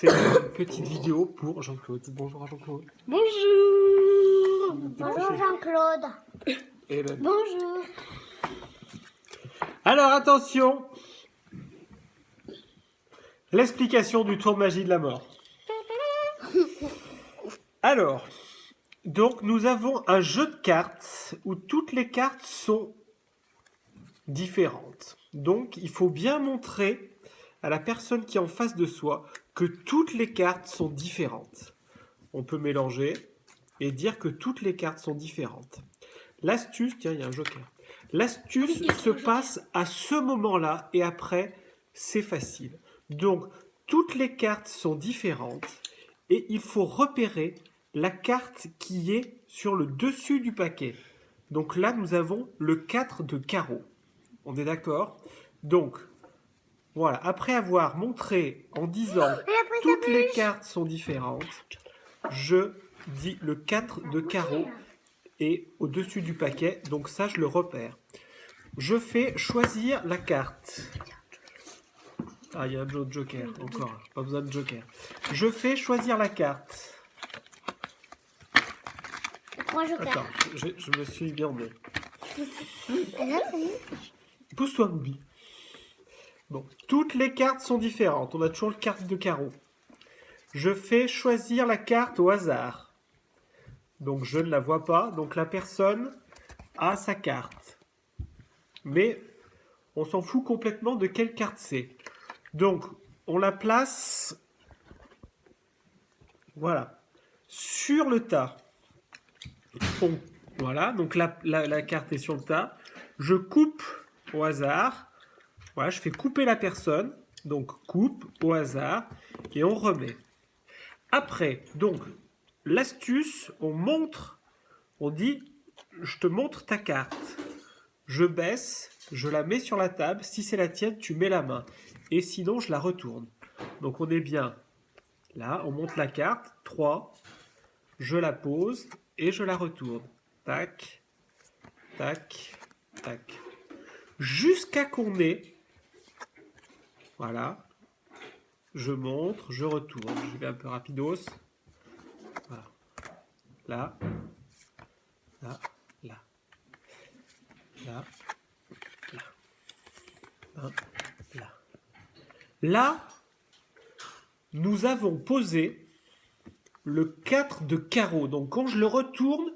c'est une petite vidéo pour Jean-Claude. Bonjour à Jean-Claude. Bonjour. Bonjour Jean-Claude. Et le- Bonjour. Alors attention, l'explication du tour de magie de la mort. Alors, donc nous avons un jeu de cartes où toutes les cartes sont différentes. Donc il faut bien montrer à la personne qui est en face de soi que toutes les cartes sont différentes. On peut mélanger et dire que toutes les cartes sont différentes. L'astuce, tiens, il y a un joker. L'astuce se passe à ce moment-là et après, c'est facile. Donc, toutes les cartes sont différentes et il faut repérer la carte qui est sur le dessus du paquet. Donc là, nous avons le 4 de carreau. On est d'accord? Donc, voilà, après avoir montré en disant toutes les cartes sont différentes, je dis le 4 de carreau est au-dessus du paquet, donc ça je le repère. Je fais choisir la carte. Ah, il y a un autre joker, encore, pas besoin de joker. Je fais choisir la carte. 3 jokers. Attends, je me suis bien mis. Pousse-toi, Boubi. Bon, toutes les cartes sont différentes. On a toujours le carte de carreau. Je fais choisir la carte au hasard. Donc je ne la vois pas. Donc la personne a sa carte. Mais on s'en fout complètement de quelle carte c'est. Donc on la place, voilà, sur le tas. Bon, voilà, donc la carte est sur le tas. Je coupe au hasard. Voilà, je fais couper la personne. Donc coupe au hasard et on remet. Après, donc, l'astuce, on montre, on dit, je te montre ta carte. Je baisse, je la mets sur la table. Si c'est la tienne, tu mets la main. Et sinon, je la retourne. Donc, on est bien là. On monte la carte. 3. Je la pose et je la retourne. Tac, tac, tac. Jusqu'à qu'on ait, voilà, je montre, je retourne. Je vais un peu rapidos. Voilà. Là, là, là, là, là, là, là. Là, nous avons posé le 4 de carreau. Donc quand je le retourne,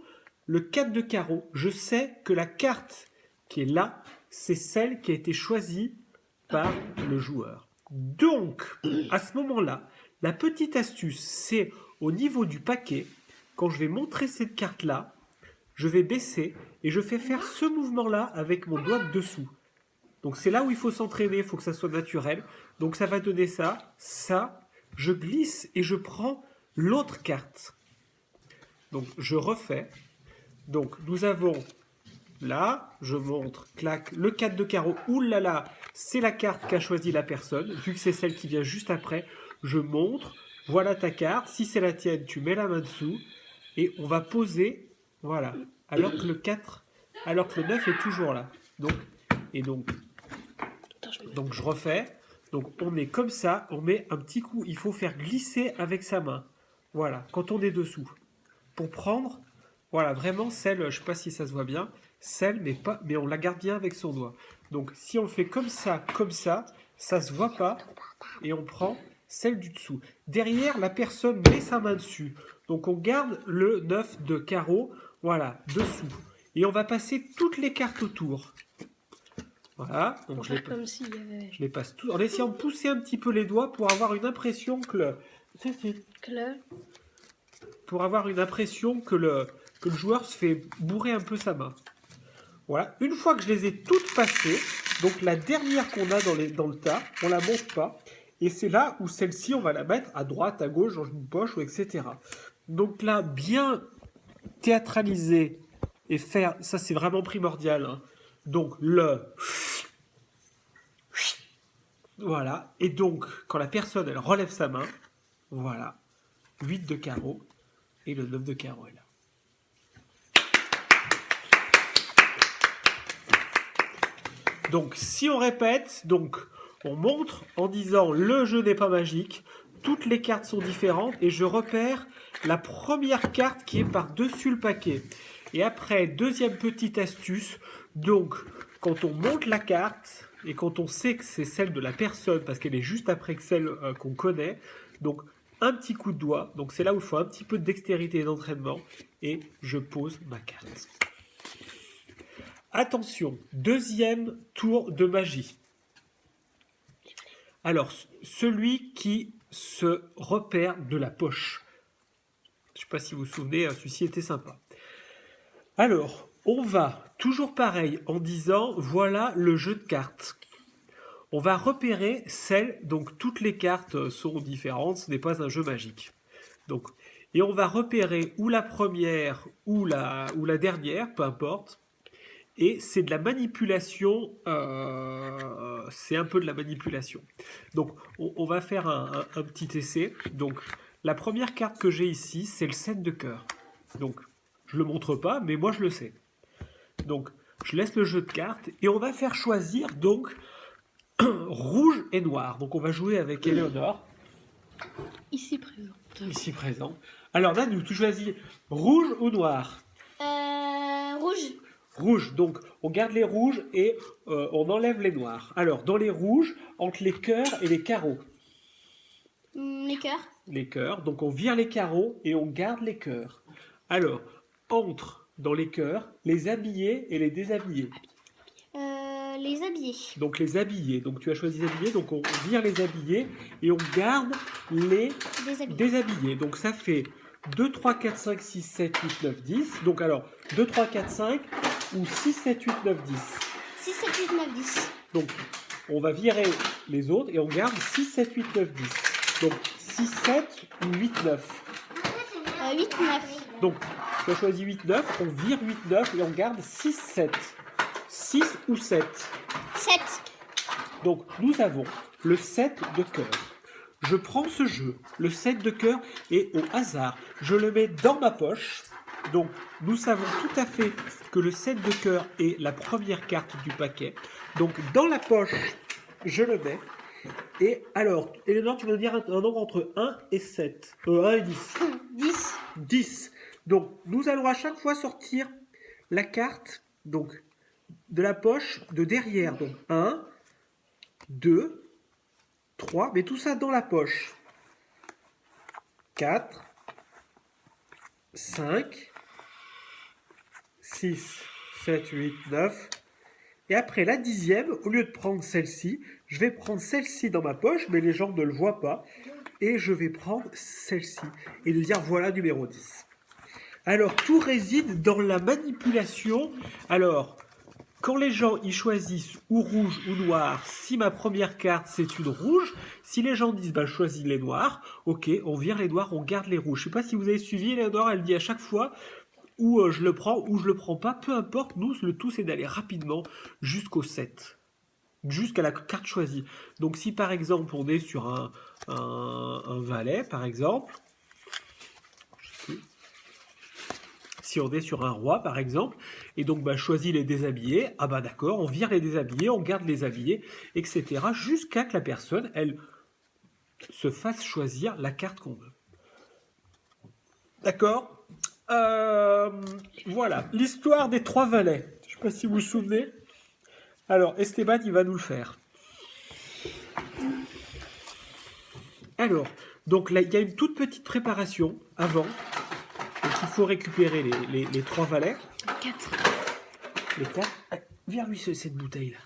le 4 de carreau, je sais que la carte qui est là, c'est celle qui a été choisie par le joueur. Donc, à ce moment-là, la petite astuce, c'est au niveau du paquet, quand je vais montrer cette carte-là, je vais baisser et je fais faire ce mouvement-là avec mon doigt de dessous. Donc c'est là où il faut s'entraîner, il faut que ça soit naturel. Donc ça va donner ça, ça, je glisse et je prends l'autre carte. Donc je refais. Donc nous avons là, je montre, clac, le 4 de carreau. Ouh là là, c'est la carte qu'a choisi la personne. Vu que c'est celle qui vient juste après, je montre, voilà ta carte. Si c'est la tienne, tu mets la main dessous. Et on va poser, voilà. Alors que le 4, alors que le 9 est toujours là. Donc, et donc je refais. Donc on est comme ça, on met un petit coup. Il faut faire glisser avec sa main. Voilà, quand on est dessous. Pour prendre, voilà, vraiment celle, je sais pas si ça se voit bien, celle, mais on la garde bien avec son doigt. Donc si on le fait comme ça, ça se voit pas, et on prend celle du dessous. Derrière, la personne met sa main dessus. Donc on garde le 9 de carreau, voilà, dessous. Et on va passer toutes les cartes autour. Voilà, donc je Comme s'il y avait... les passe toutes, en essayant de pousser un petit peu les doigts pour avoir une impression que le... Pour avoir une impression que le joueur se fait bourrer un peu sa main. Voilà, une fois que je les ai toutes passées, donc la dernière qu'on a dans le tas, on la monte pas, et c'est là où celle-ci, on va la mettre à droite, à gauche, dans une poche, ou etc. Donc là, bien théâtraliser et faire, ça c'est vraiment primordial, hein. Donc voilà, et donc quand la personne, elle relève sa main, voilà, 8 de carreau, et le 9 de carreau est là. Donc, si on répète, donc on montre en disant le jeu n'est pas magique, toutes les cartes sont différentes et je repère la première carte qui est par-dessus le paquet. Et après, deuxième petite astuce, donc quand on monte la carte et quand on sait que c'est celle de la personne parce qu'elle est juste après que celle qu'on connaît, donc un petit coup de doigt, donc c'est là où il faut un petit peu de dextérité et d'entraînement et je pose ma carte. Attention, deuxième tour de magie. Alors, celui qui se repère de la poche. Je ne sais pas si vous vous souvenez, celui-ci était sympa. Alors, on va, toujours pareil, en disant, voilà le jeu de cartes. On va repérer celles, donc toutes les cartes sont différentes, ce n'est pas un jeu magique. Donc, et on va repérer ou la première ou la dernière, peu importe. Et c'est de la manipulation, c'est un peu de la manipulation. Donc on va faire un petit essai. Donc la première carte que j'ai ici, c'est le 7 de cœur. Donc je ne le montre pas, mais moi je le sais. Donc je laisse le jeu de cartes et on va faire choisir donc rouge et noir. Donc on va jouer avec Éléonore. Ici présente. Ici présent. Alors Nanou, tu choisis rouge ou noir? Rouge. Rouge, donc on garde les rouges et on enlève les noirs. Alors, dans les rouges, entre les cœurs et les carreaux. Les cœurs. Les cœurs, donc on vire les carreaux et on garde les cœurs. Alors, entre dans les cœurs, les habillés et les déshabillés. Les habillés. Donc les habillés, donc tu as choisi les habillés, donc on vire les habillés et on garde les déshabillés. Donc ça fait 2, 3, 4, 5, 6, 7, 8, 9, 10. Donc alors, 2, 3, 4, 5 ou 6, 7, 8, 9, 10. 6, 7, 8, 9, 10. Donc, on va virer les autres et on garde 6, 7, 8, 9, 10. Donc, 6, 7 ou 8, 9. 8, 9. Donc, tu as choisi 8, 9, on vire 8, 9 et on garde 6, 7. 6 ou 7. 7. Donc, nous avons le 7 de cœur. Je prends ce jeu, le 7 de cœur, et au hasard, je le mets dans ma poche. Donc, nous savons tout à fait que le 7 de cœur est la première carte du paquet. Donc, dans la poche, je le mets. Et alors, Éléonore, tu vas nous dire un nombre entre 1 et 7. 1 et 10. 10. 10. Donc, nous allons à chaque fois sortir la carte donc, de la poche de derrière. Donc, 1, 2, 3, mais tout ça dans la poche. 4, 5, 6, 7, 8, 9. Et après la 10e, au lieu de prendre celle-ci, je vais prendre celle-ci dans ma poche, mais les gens ne le voient pas. Et je vais prendre celle-ci et de dire voilà numéro 10. Alors, tout réside dans la manipulation. Alors, quand les gens y choisissent ou rouge ou noir, si ma première carte c'est une rouge, si les gens disent bah, je choisis les noirs, ok, on vire les noirs, on garde les rouges. Je ne sais pas si vous avez suivi, Éléonore, elle dit à chaque fois ou je le prends ou je le prends pas, peu importe, nous le tout c'est d'aller rapidement jusqu'au 7, jusqu'à la carte choisie. Donc si par exemple on est sur un valet par exemple, si on est sur un roi par exemple, et donc bah, choisit les déshabillés, ah bah d'accord, on vire les déshabillés, on garde les habillés, etc. jusqu'à que la personne, elle, se fasse choisir la carte qu'on veut. D'accord? Voilà, l'histoire des 3 valets. Je ne sais pas si vous vous souvenez. Alors, Esteban, il va nous le faire. Alors, donc là, il y a une toute petite préparation avant. Donc, il faut récupérer les 3 valets. 4. Les 4. Viens lui cette bouteille-là.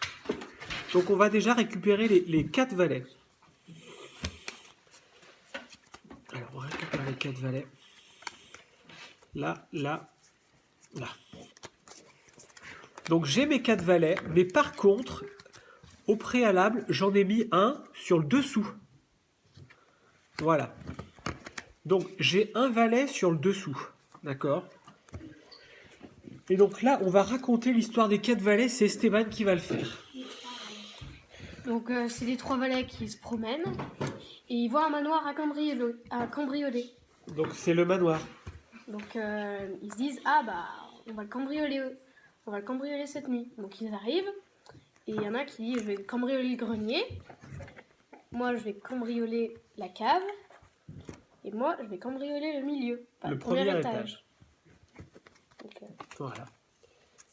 Donc, on va déjà récupérer les 4 valets. Alors, on récupère les 4 valets. Là, là, là. Donc j'ai mes 4 valets, mais par contre, au préalable, j'en ai mis un sur le dessous. Voilà. Donc j'ai un valet sur le dessous. D'accord? Et donc là, on va raconter l'histoire des 4 valets, c'est Esteban qui va le faire. Donc c'est les 3 valets qui se promènent et ils voient un manoir à cambrioler. Donc c'est le manoir. Donc ils se disent ah bah on va le cambrioler cette nuit. Donc ils arrivent et il y en a qui dit je vais cambrioler le grenier, moi je vais cambrioler la cave Et moi, je vais cambrioler le milieu. Enfin, Le premier étage. Donc, Voilà.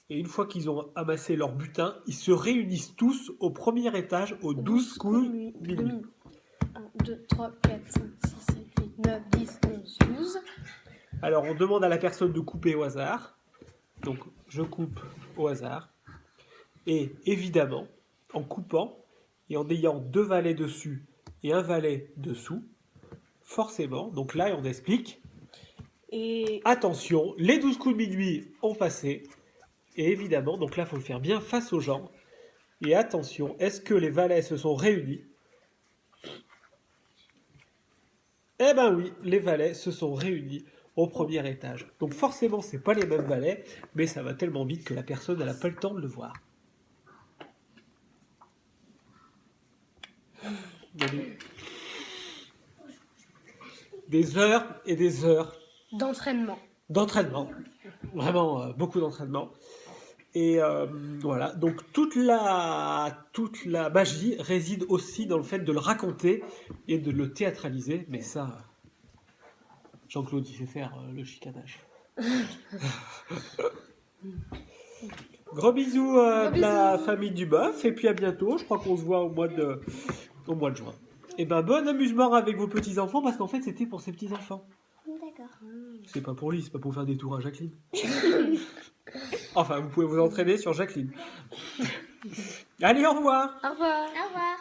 Et une fois qu'ils ont amassé leur butin, ils se réunissent tous au premier étage, aux 12 coups de minuit. minuit. 1, 2, 3, 4, 5, 6, 7, 8, 9, 10, 11, 12. Alors, on demande à la personne de couper au hasard. Donc, je coupe au hasard. Et évidemment, en coupant et en ayant 2 valets dessus et un valet dessous, forcément, donc là, on explique, Et attention, les 12 coups de minuit ont passé. Et évidemment, donc là, il faut le faire bien face aux gens. Et attention, est-ce que les valets se sont réunis? Eh ben oui, les valets se sont réunis au premier étage. Donc forcément, c'est pas les mêmes valets, mais ça va tellement vite que la personne n'a pas le temps de le voir. Des heures et des heures d'entraînement. d'entraînement. Vraiment, beaucoup d'entraînement. Et voilà, donc toute la magie réside aussi dans le fait de le raconter et de le théâtraliser. Mais ça, Jean-Claude, il fait faire le chicanage. Gros bisous de la famille Duboeuf, et puis à bientôt. Je crois qu'on se voit au mois de juin. Et ben bon amusement avec vos petits-enfants, parce qu'en fait c'était pour ces petits-enfants. D'accord. C'est pas pour lui, c'est pas pour faire des tours à Jacqueline. Enfin, vous pouvez vous entraîner sur Jacqueline. Allez, au revoir. Au revoir. Au revoir.